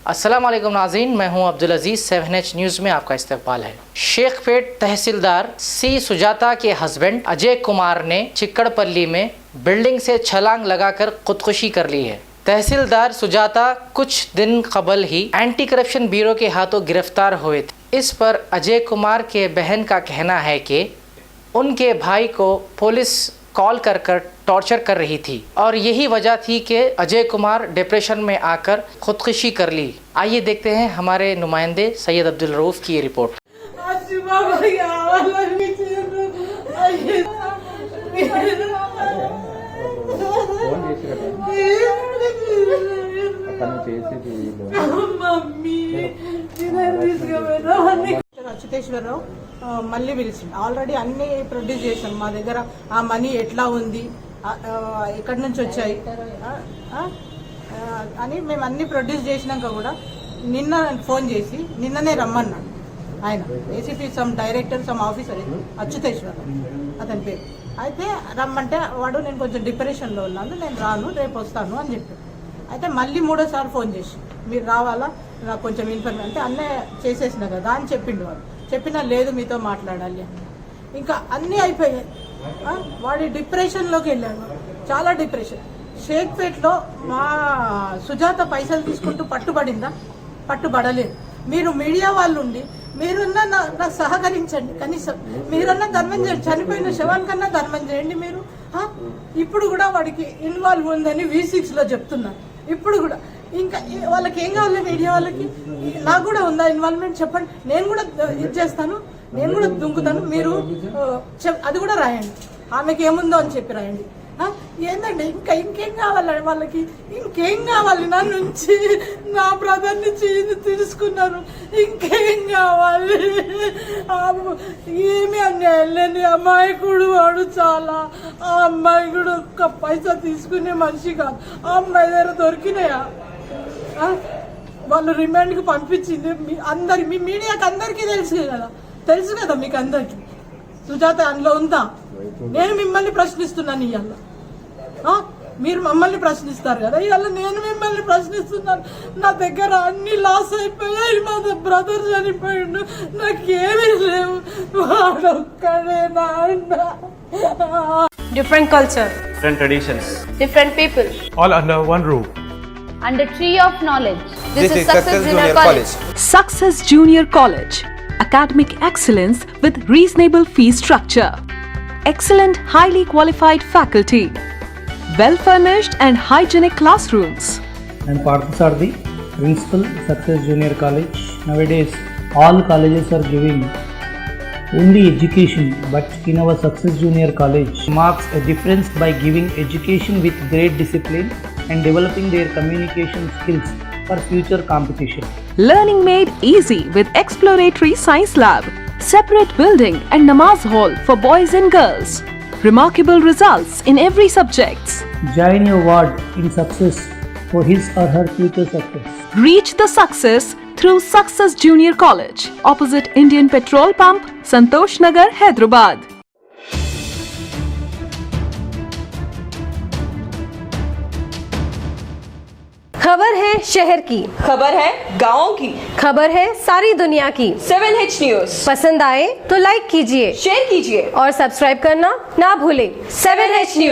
अस्सलाम वालेकुम नाज़रीन, मैं हूं अब्दुल अजीज़। 7H न्यूज़ में आपका इस्तकबाल है। शेखपेट तहसीलदार सी सुजाता के हस्बैंड अजय कुमार ने चिक्कड़पल्ली में बिल्डिंग से छलांग लगाकर खुदकुशी कर ली है। तहसीलदार सुजाता कुछ दिन कबल ही एंटी करप्शन ब्यूरो के हाथों गिरफ्तार हुए थे। इस पर अजय कुमार के बहन का कहना है कि उनके भाई को पुलिस कॉल कर टॉर्चर कर रही थी और यही वजह थी कि अजय कुमार डिप्रेशन में आकर खुदकुशी कर ली। आइए देखते हैं हमारे नुमाइंदे सैयद अब्दुल रऊफ की ये रिपोर्ट। అచ్యుతేశ్వరరావు మళ్ళీ పిలిచింది. ఆల్రెడీ అన్ని ప్రొడ్యూస్ చేసాం. మా దగ్గర ఆ మనీ ఎట్లా ఉంది, ఎక్కడి నుంచి వచ్చాయి అని మేము అన్ని ప్రొడ్యూస్ చేసినాక కూడా నిన్న ఫోన్ చేసి నిన్ననే రమ్మన్నాడు ఆయన. ACP some director some officer Achyuteswararao అతని పేరు. అయితే రమ్మంటే వాడు నేను కొంచెం డిప్రెషన్లో ఉన్నాను, నేను రాను, రేపు వస్తాను అని చెప్పాడు. అయితే మళ్ళీ మూడోసారి ఫోన్ చేసి మీరు రావాలా, నాకు కొంచెం ఇన్ఫర్మేషన్ అంటే అన్నీ చేసేసిన కదా అని చెప్పిండు. వాడు చెప్పినా లేదు మీతో మాట్లాడాలి. ఇంకా అన్నీ అయిపోయాయి. వాడి డిప్రెషన్లోకి వెళ్ళాడు, చాలా డిప్రెషన్. షేక్పేట్లో మా సుజాత పైసలు తీసుకుంటూ పట్టుబడిందా? పట్టుబడలేదు. మీరు మీడియా వాళ్ళు ఉండి మీరున్నా నాకు సహకరించండి, కనీసం మీరన్నా ధర్మం చేయండి, చనిపోయిన శవానికన్నా ధర్మం చేయండి మీరు. ఇప్పుడు కూడా వాడికి ఇన్వాల్వ్ ఉందని V6లో చెప్తున్నారు. ఇప్పుడు కూడా ఇంకా వాళ్ళకి ఏం కావాలి, మీడియా వాళ్ళకి నాకు కూడా ఉందా ఇన్వాల్వ్మెంట్ చెప్పండి, నేను కూడా ఇది చేస్తాను, నేను కూడా దుంకుతాను, మీరు అది కూడా రాయండి, ఆమెకి ఏముందో అని చెప్పి రాయండి. ఏందండి ఇంకేం కావాలి వాళ్ళకి, ఇంకేం కావాలి? నా నుంచి నా బ్రదర్ నుంచి ఇది తీసుకున్నారు, ఇంకేం కావాలి? ఏమి అన్యాయం లేని అమాయకుడు వాడు, చాలా ఆ అమ్మాయికుడు ఒక్క పైసా తీసుకునే మనిషి కాదు. ఆ అమ్మాయి దగ్గర దొరికినాయా? వాళ్ళు రిమాండ్కి పంపించింది మీ మీడియాకి అందరికీ తెలుసు కదా మీకు అందరికి. సుజాత అందులో ఉందా? నేను మిమ్మల్ని ప్రశ్నిస్తున్నాను ఇవాళ, మీరు మమ్మల్ని ప్రశ్నిస్తారు కదా, ఇవాళ నేను మిమ్మల్ని ప్రశ్నిస్తున్నాను. నా దగ్గర అన్ని లాస్ అయిపోయాయి, మా బ్రదర్ చనిపోయిండు, నాకేమీ లేవు, వాడొక్కడే నా అన్న. Different culture, different traditions, different people, all under one roof. under tree of knowledge. This is Success Junior College. Success Junior College. Academic excellence with reasonable fee structure. Excellent, highly qualified faculty. Well-furnished and hygienic classrooms. And Parthasarthi, Principal, Success Junior College. Nowadays, all colleges are giving only education, but in our Success Junior College marks a difference by giving education with great discipline and developing their communication skills for future competition. Learning made easy with exploratory science lab, separate building and namaz hall for boys and girls. Remarkable results in every subject. Join your ward in success for his or her future success. Reach the success through Success Junior College, opposite Indian Petrol Pump, Santosh Nagar, Hyderabad. खबर है शहर की, खबर है गाँव की, खबर है सारी दुनिया की। 7H न्यूज़ पसंद आए तो लाइक कीजिए, शेयर कीजिए और सब्सक्राइब करना ना भूलें। 7H news.